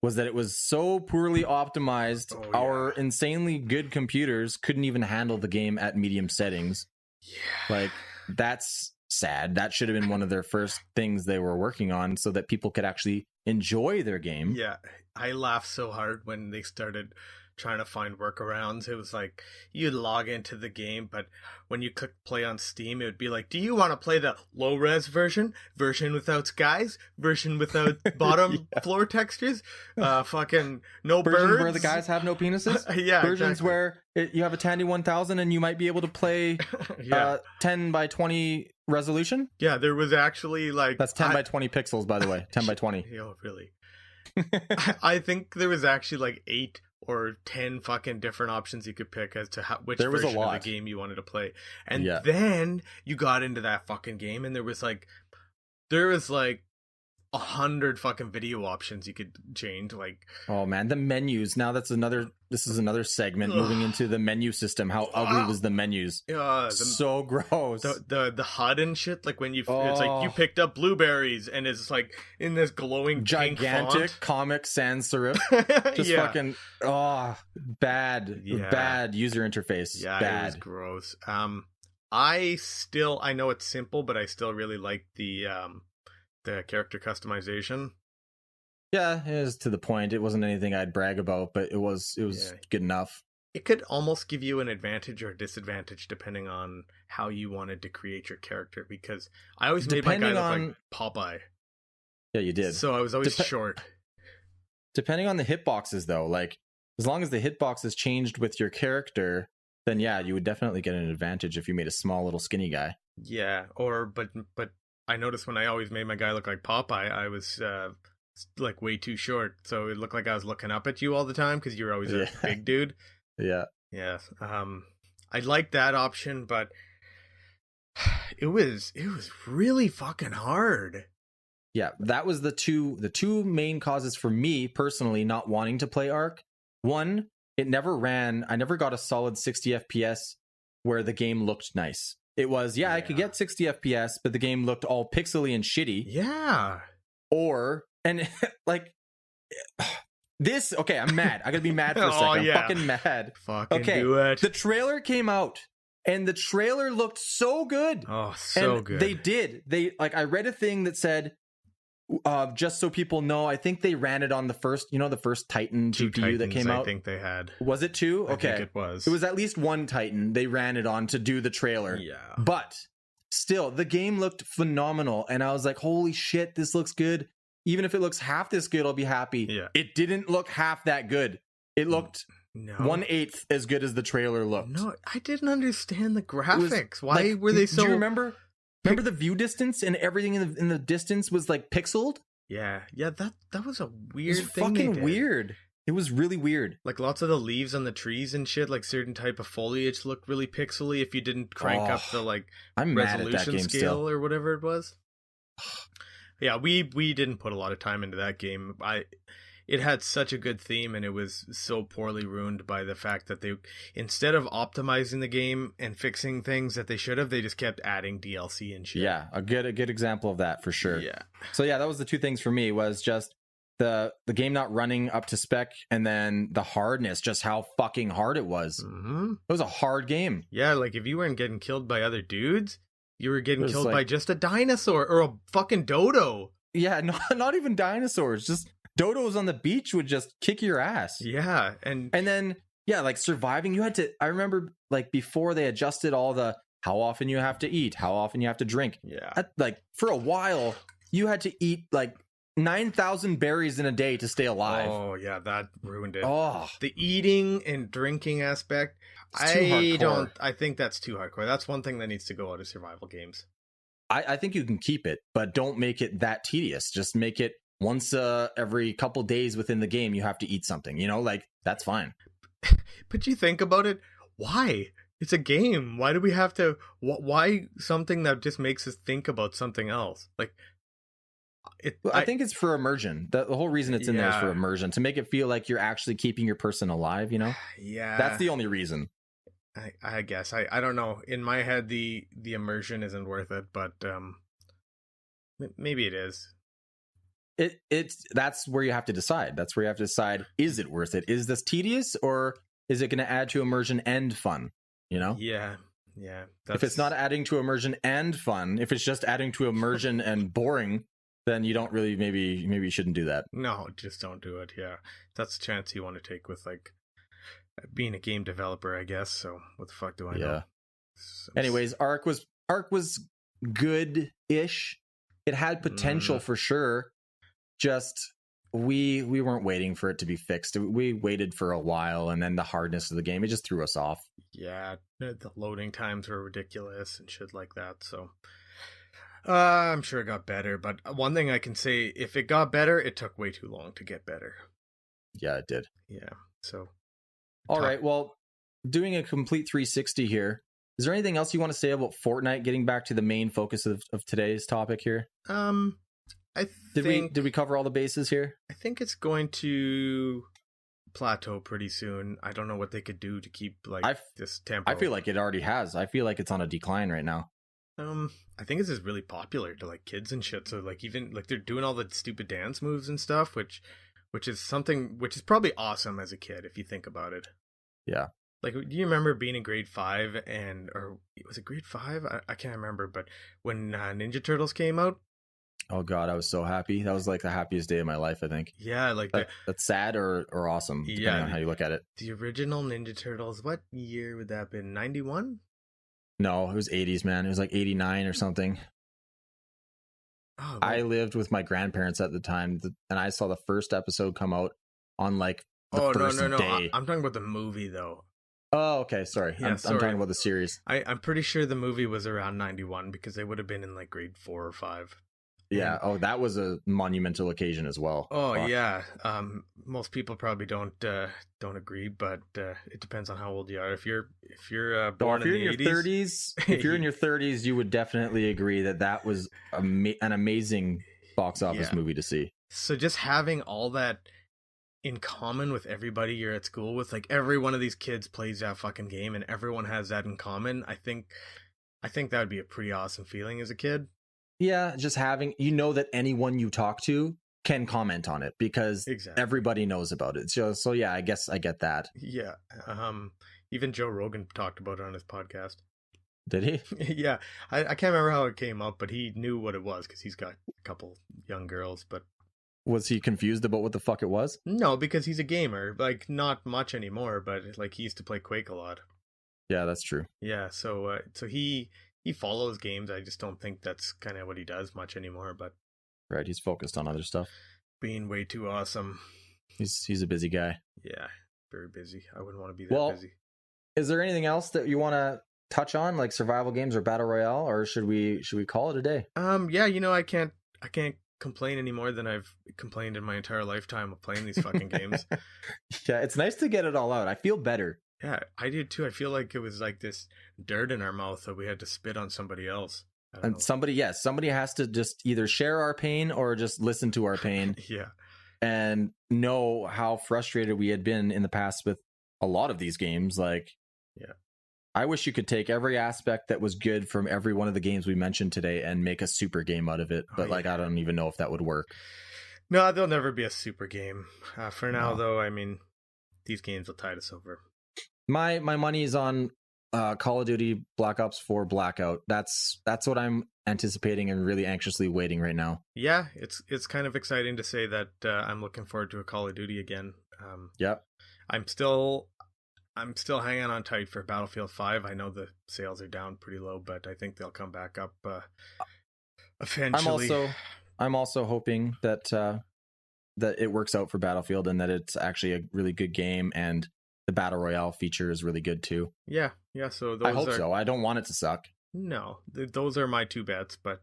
was that it was so poorly optimized. Oh, yeah. Our insanely good computers couldn't even handle the game at medium settings. Yeah. Like, that's sad. That should have been one of their first things they were working on, so that people could actually enjoy their game. Yeah. I laughed so hard when they started trying to find workarounds. It was like you'd log into the game, but when you click play on Steam, it would be like, do you want to play the low res version without skies, version without bottom floor textures, fucking no versions birds where the guys have no penises? Yeah, versions exactly. where you have a Tandy 1000 and you might be able to play 10 by 20 resolution. Yeah, there was actually like That's 10 by 20 pixels, by the way. 10 by 20. Oh, really? I think there was actually like 8 or 10 fucking different options you could pick as to which There was a version of lot. the game you wanted to play. And then you got into that fucking game and there was like 100 fucking video options you could change. Like, oh man, the menus. Now this is another segment moving into the menu system. How ugly was the menus? So gross. The HUD and shit, like when it's like you picked up blueberries and it's like in this glowing gigantic pink font. Comic sans serif. Just fucking bad user interface. Yeah, bad. It was gross. I know it's simple, but I still really like the character customization. Yeah, it was to the point. It wasn't anything I'd brag about, but it was good enough. It could almost give you an advantage or disadvantage depending on how you wanted to create your character, because I always made my guy look like Popeye. Yeah, you did. So I was always short. Depending on the hitboxes, though, like as long as the hitboxes changed with your character, then yeah, you would definitely get an advantage if you made a small little skinny guy. Yeah, but I noticed when I always made my guy look like Popeye, I was like way too short, so it looked like I was looking up at you all the time because you're always a big dude. Yeah. I liked that option, but it was really fucking hard. Yeah, that was the two main causes for me personally not wanting to play Ark. One, it never ran. I never got a solid 60 FPS where the game looked nice. It was, I could get 60 FPS, but the game looked all pixely and shitty. Yeah. And like this, okay, I'm mad. I gotta be mad for a second. I'm fucking mad. Fucking do it. The trailer came out and the trailer looked so good. Oh, so good. I read a thing that said, just so people know, I think they ran it on the first Titan GPU that came out. I think they had. Was it 2? Okay. I think it was. It was at least one Titan they ran it on to do the trailer. Yeah. But still, the game looked phenomenal. And I was like, holy shit, this looks good. Even if it looks half this good, I'll be happy. Yeah. It didn't look half that good. It looked 1/8 as good as the trailer looked. No, I didn't understand the graphics. Why were they so... Do you remember the view distance and everything in the distance was like pixeled? Yeah, that was a weird thing. It was fucking weird. It was really weird. Like lots of the leaves on the trees and shit, like certain type of foliage looked really pixely if you didn't crank up the I'm resolution mad at that game scale still. or whatever it was. Yeah, we didn't put a lot of time into that game. It had such a good theme, and it was so poorly ruined by the fact that they, instead of optimizing the game and fixing things that they should have, they just kept adding DLC and shit. Yeah, a good example of that for sure. Yeah. So yeah, that was the two things for me, was just the game not running up to spec, and then the hardness, just how fucking hard it was. Mm-hmm. It was a hard game. Yeah, like if you weren't getting killed by other dudes, you were getting killed like, by just a dinosaur or a fucking dodo. Yeah, not even dinosaurs, just dodos on the beach would just kick your ass. Yeah, and then like surviving, you had to, I remember like before they adjusted all the how often you have to eat, how often you have to drink. Yeah. Like for a while you had to eat like 9,000 berries in a day to stay alive. Oh yeah, that ruined it. Oh, the eating and drinking aspect, I think that's too hardcore. That's one thing that needs to go out of survival games. I think you can keep it, but don't make it that tedious. Just make it once every couple days within the game you have to eat something, like that's fine. But you think about it, why? It's a game. Why do we have to, why something that just makes us think about something else? Like I think it's for immersion. The whole reason it's in there is for immersion, to make it feel like you're actually keeping your person alive, Yeah. That's the only reason. I guess. I don't know. In my head, the immersion isn't worth it, but maybe it is. That's where you have to decide. That's where you have to decide, is it worth it? Is this tedious, or is it going to add to immersion and fun? Yeah. If it's not adding to immersion and fun, if it's just adding to immersion and boring, then you don't really, maybe you shouldn't do that. No, just don't do it. Yeah. That's a chance you want to take with like being a game developer, I guess. So what the fuck do I know? Yeah. So- Anyways, Ark was good-ish. It had potential for sure. Just we weren't waiting for it to be fixed. We waited for a while, and then the hardness of the game, it just threw us off. yeah, the loading times were ridiculous and shit like that. So I'm sure it got better, but one thing I can say, if it got better, it took way too long to get better. Yeah, it did. Yeah. So All right. Well, doing a complete 360 here. Is there anything else you want to say about Fortnite? Getting back to the main focus of today's topic here. I Did we cover all the bases here? I think it's going to plateau pretty soon. I don't know what they could do to keep this tempo. I feel like it already has. I feel like it's on a decline right now. I think it's just really popular to like kids and shit. So like even like they're doing all the stupid dance moves and stuff, which is something which is probably awesome as a kid if you think about it. Yeah. Like, do you remember being in grade 5 or was it grade 5? I can't remember, but when Ninja Turtles came out. Oh God, I was so happy. That was like the happiest day of my life, I think. Yeah, like that's sad or awesome, depending on how you look at it. The original Ninja Turtles, what year would that have been? 91? No, it was 80s, man. It was like 89 or something. Oh, I lived with my grandparents at the time, and I saw the first episode come out on like the first day. I'm talking about the movie, though. Oh, okay. Sorry. Yeah, I'm talking about the series. I'm pretty sure the movie was around 91 because they would have been in like grade 4 or 5. Yeah. Oh, that was a monumental occasion as well. Oh, fuck. Yeah. Most people probably don't agree, but it depends on how old you are. If you're born in the 80s, if you're in your 30s, you would definitely agree that was an amazing box office movie to see. So just having all that in common with everybody you're at school with, like every one of these kids plays that fucking game and everyone has that in common. I think that would be a pretty awesome feeling as a kid. Yeah, just having, that anyone you talk to can comment on it because everybody knows about it. So yeah, I guess I get that. Yeah. Even Joe Rogan talked about it on his podcast. Did he? Yeah. I can't remember how it came up, but he knew what it was because he's got a couple young girls, but was he confused about what the fuck it was? No, because he's a gamer. Like, not much anymore, but like he used to play Quake a lot. Yeah, that's true. Yeah, so he follows games. I just don't think that's kind of what he does much anymore. But right, he's focused on other stuff. Being way too awesome. He's a busy guy. Yeah, very busy. I wouldn't want to be that busy. Is there anything else that you want to touch on, like survival games or battle royale, or should we call it a day? Yeah, I can't complain any more than I've complained in my entire lifetime of playing these fucking games. Yeah, it's nice to get it all out. I feel better. Yeah, I did too. I feel like it was like this dirt in our mouth that we had to spit on somebody else. And somebody has to just either share our pain or just listen to our pain. Yeah. And know how frustrated we had been in the past with a lot of these games. Like, yeah, I wish you could take every aspect that was good from every one of the games we mentioned today and make a super game out of it. But I don't even know if that would work. No, there'll never be a super game. For now, though, I mean, these games will tide us over. My money is on Call of Duty Black Ops 4 Blackout. That's what I'm anticipating and really anxiously waiting right now. Yeah, it's kind of exciting to say that I'm looking forward to a Call of Duty again. Yep. I'm still hanging on tight for Battlefield 5. I know the sales are down pretty low, but I think they'll come back up eventually. I'm also hoping that it works out for Battlefield and that it's actually a really good game and the Battle Royale feature is really good too. Yeah. So I hope so. I don't want it to suck. No, those are my two bets. But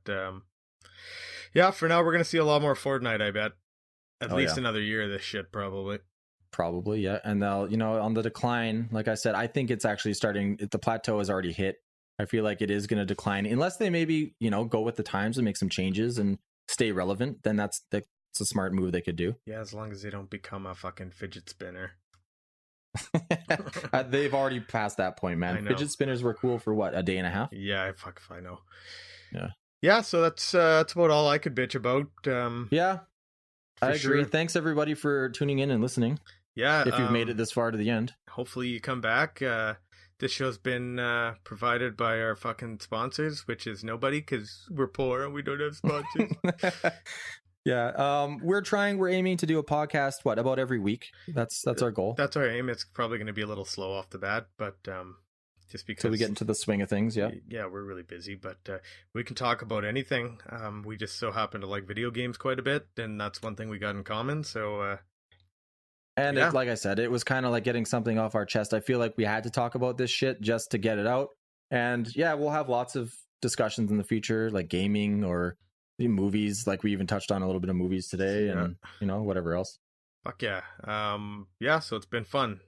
yeah, for now we're gonna see a lot more Fortnite. I bet at least another year of this shit probably. Probably, yeah. And they'll, on the decline, like I said, I think it's actually starting. The plateau has already hit. I feel like it is going to decline unless they maybe, go with the times and make some changes and stay relevant. Then that's a smart move they could do. Yeah, as long as they don't become a fucking fidget spinner. They've already passed that point, man. Fidget spinners were cool for what, a day and a half? Yeah, fuck if I know. Yeah. So that's about all I could bitch about. Yeah, I agree. Sure. Thanks everybody for tuning in and listening. Yeah, if you've made it this far to the end. Hopefully you come back. This show's been provided by our fucking sponsors, which is nobody because we're poor and we don't have sponsors. Yeah. We're aiming to do a podcast, about every week? That's our goal. That's our aim. It's probably going to be a little slow off the bat, but just because So we get into the swing of things, yeah. Yeah, we're really busy, but we can talk about anything. We just so happen to like video games quite a bit, and that's one thing we got in common. So, and yeah. like I said, it was kind of like getting something off our chest. I feel like we had to talk about this shit just to get it out. And yeah, we'll have lots of discussions in the future, like gaming or movies. Like we even touched on a little bit of movies today, and whatever else. Fuck yeah. Yeah, so it's been fun.